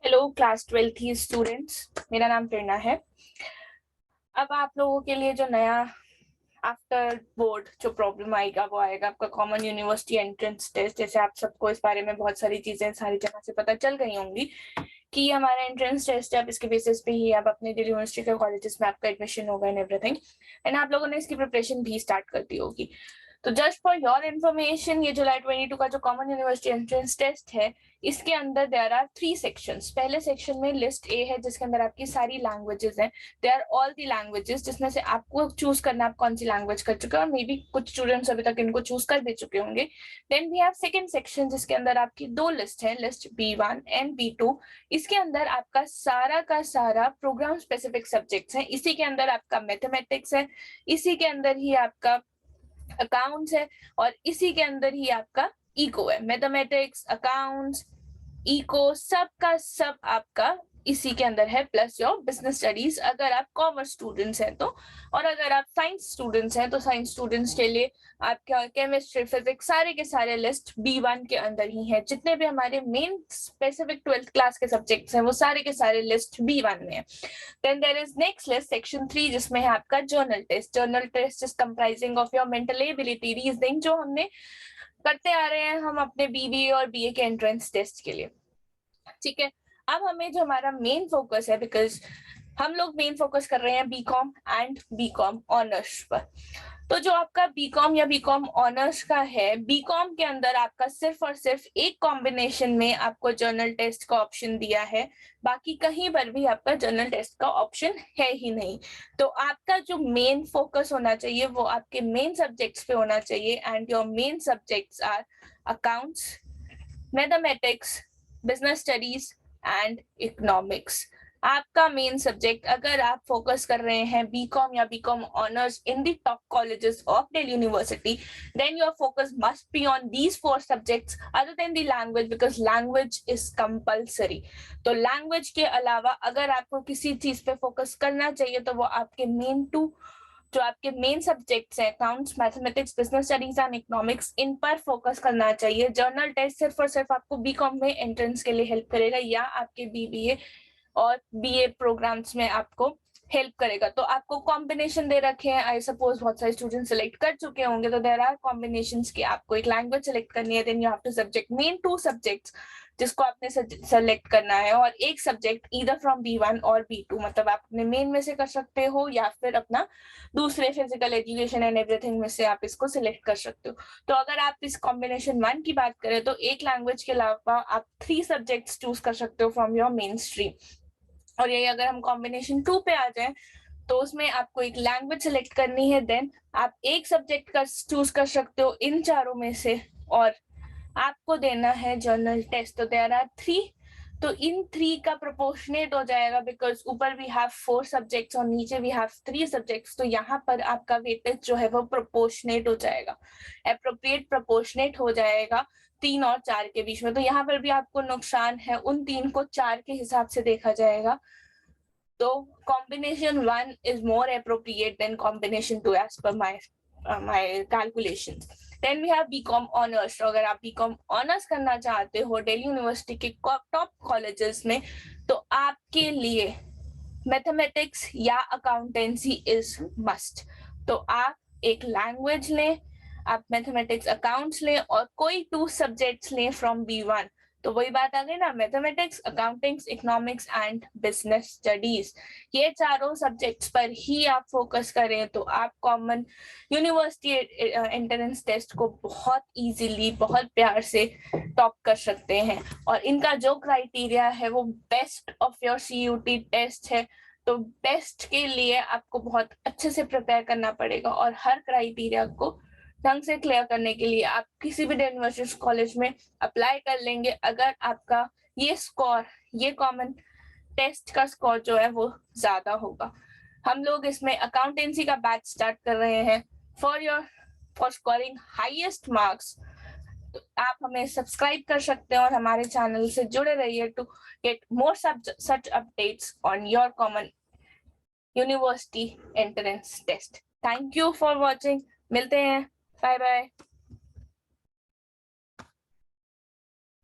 Hello class 12th की students, मेरा नाम प्रेरणा है। अब आप लोगों के लिए जो नया आफ्टर बोर्ड जो प्रॉब्लम आएगा वो आएगा आपका कॉमन यूनिवर्सिटी एंट्रेंस टेस्ट। जैसे आप सबको इस बारे में बहुत सारी चीजें सारी जगह से पता चल गई होंगी कि हमारा एंट्रेंस टेस्ट है। अब इसके बेसिस पे ही आप अपने दिल्ली यूनिवर्सिटी के कॉलेजेस में आपका एडमिशन होगा एंड एवरीथिंग, एंड आप लोगों ने इसकी प्रिपरेशन भी स्टार्ट कर दी होगी। तो जस्ट फॉर योर इन्फॉर्मेशन, ये जुलाई 22 का जो कॉमन यूनिवर्सिटी एंट्रेंस टेस्ट है, इसके अंदर देयर आर 3 सेक्शंस। पहले सेक्शन में लिस्ट ए है जिसके अंदर आपकी सारी लैंग्वेजेस हैं। They are all the languages, जिसमें से आपको चूज करना आप कौन सी लैंग्वेज कर चुके हो, और मे बी कुछ स्टूडेंट्स अभी तक इनको चूज कर भी चुके होंगे। Then we have second section जिसके अंदर आपकी 2 लिस्ट है, लिस्ट B1 एंड B2। इसके अंदर आपका सारा का सारा प्रोग्राम स्पेसिफिक सब्जेक्ट्स हैं। इसी के अंदर आपका मैथमेटिक्स है, इसी के अंदर ही आपका अकाउंट्स है, और इसी के अंदर ही आपका इको है। मैथमेटिक्स, अकाउंट्स, इको, सब का सब आपका इसी के अंदर है, प्लस योर बिजनेस स्टडीज अगर आप कॉमर्स स्टूडेंट्स हैं तो। और अगर आप साइंस स्टूडेंट्स हैं तो साइंस स्टूडेंट्स के लिए आपका केमिस्ट्री, फिजिक्स, सारे के सारे लिस्ट B1 के अंदर ही है। जितने भी हमारे मेन स्पेसिफिक 12th क्लास के सब्जेक्ट्स हैं वो सारे के सारे लिस्ट B1 में है। Then there is next list, section 3, जिसमें है आपका general test. General test is comprising of your mental ability, reasoning, जो हमने करते आ रहे हैं हम अपने BBA और BA के एंट्रेंस टेस्ट के लिए। ठीक है, अब हमें जो हमारा मेन फोकस है, बिकॉज हम लोग मेन फोकस कर रहे हैं बीकॉम एंड बीकॉम ऑनर्स पर। तो जो आपका बीकॉम या बीकॉम ऑनर्स का है, बीकॉम के अंदर आपका सिर्फ और सिर्फ एक कॉम्बिनेशन में आपको जर्नल टेस्ट का ऑप्शन दिया है, बाकी कहीं पर भी आपका जर्नल टेस्ट का ऑप्शन है ही नहीं। तो आपका जो मेन फोकस होना चाहिए वो आपके मेन सब्जेक्ट्स पे होना चाहिए, and your main subjects are accounts, mathematics, business studies and economics. आपका मेन सब्जेक्ट, अगर आप फोकस कर रहे हैं बीकॉम या BCom honours in the top colleges of Delhi university, then your focus must be on these 4 subjects other than the language, because language is compulsory. तो language के अलावा अगर आपको किसी चीज पे फोकस करना चाहिए तो वो आपके मेन 2 जो आपके मेन सब्जेक्ट्स हैं, accounts, mathematics, business studies and economics, इन पर फोकस करना चाहिए। जर्नल टेस्ट सिर्फ और सिर्फ आपको बीकॉम में एंट्रेंस के लिए हेल्प करेगा, या आपके BBA और BA प्रोग्राम्स में आपको हेल्प करेगा। तो आपको कॉम्बिनेशन दे रखे हैं, आई सपोज बहुत सारे स्टूडेंट सेलेक्ट कर चुके होंगे, तो देयर आर कॉम्बिनेशंस की आपको एक लैंग्वेज सेलेक्ट करनी है, then you have to subject main 2 subjects जिसको आपने सेलेक्ट करना है, और एक सब्जेक्ट ईदर फ्रॉम B1 और B2, मतलब आप अपने मेन में से कर सकते हो या फिर अपना दूसरे फिजिकल एजुकेशन एंड एवरीथिंग में से आप इसको सिलेक्ट कर सकते हो। तो अगर आप इस कॉम्बिनेशन 1 की बात करें तो एक लैंग्वेज के अलावा आप 3 सब्जेक्ट्स चूज कर सकते हो फ्रॉम योर मेन स्ट्रीम। और यही अगर हम कॉम्बिनेशन 2 पे आ जाए तो उसमें आपको एक लैंग्वेज सेलेक्ट करनी है, देन आप एक सब्जेक्ट का चूज कर सकते हो इन चारों में से, और आपको देना है जर्नल टेस्ट। तो देयर आर 3, तो इन 3 का प्रोपोर्शनेट हो जाएगा, बिकॉज ऊपर वी हैव 4 सब्जेक्ट्स और नीचे वी हैव 3 सब्जेक्ट्स, तो यहाँ पर आपका वेटेज जो है वो प्रोपोर्शनेट हो जाएगा, एप्रोप्रिएट प्रोपोर्शनेट हो जाएगा 3 और 4 के बीच में। तो यहाँ पर भी आपको नुकसान है, उन 3 को 4 के हिसाब से देखा जाएगा। तो combination 1 is more appropriate than combination 2 as per my calculations. Then we have BCom honors. तो अगर आप BCom honors करना चाहते हो दिल्ली यूनिवर्सिटी के टॉप कॉलेजेस में, तो आपके लिए मैथमेटिक्स या अकाउंटेंसी इज मस्ट। तो आप एक लैंग्वेज लें, आप मैथमेटिक्स, अकाउंट्स लें, और कोई 2 सब्जेक्ट्स लें फ्रॉम B1। तो वही बात आ गई ना, mathematics, accountings, economics and business studies, ये चारों सब्जेक्ट्स पर ही आप फोकस करें तो आप कॉमन यूनिवर्सिटी एंट्रेंस टेस्ट को बहुत इजीली, बहुत प्यार से टॉप कर सकते हैं। और इनका जो क्राइटेरिया है वो best of your CUT test है, तो बेस्ट के लिए आपको बहुत अच्छे से प्रिपेयर करना पड़ेगा, और हर क्राइटेरिया को ढंग से क्लियर करने के लिए आप किसी भी यूनिवर्सिटी कॉलेज में अप्लाई कर लेंगे अगर आपका ये स्कोर, ये कॉमन टेस्ट का स्कोर जो है वो ज्यादा होगा। हम लोग इसमें अकाउंटेंसी का बैच स्टार्ट कर रहे हैं फॉर स्कोरिंग हाईएस्ट मार्क्स। तो आप हमें सब्सक्राइब कर सकते हैं और हमारे चैनल से जुड़े रहिए to get more such updates on your common university entrance test. Thank you for watching, मिलते हैं, बाय बाय।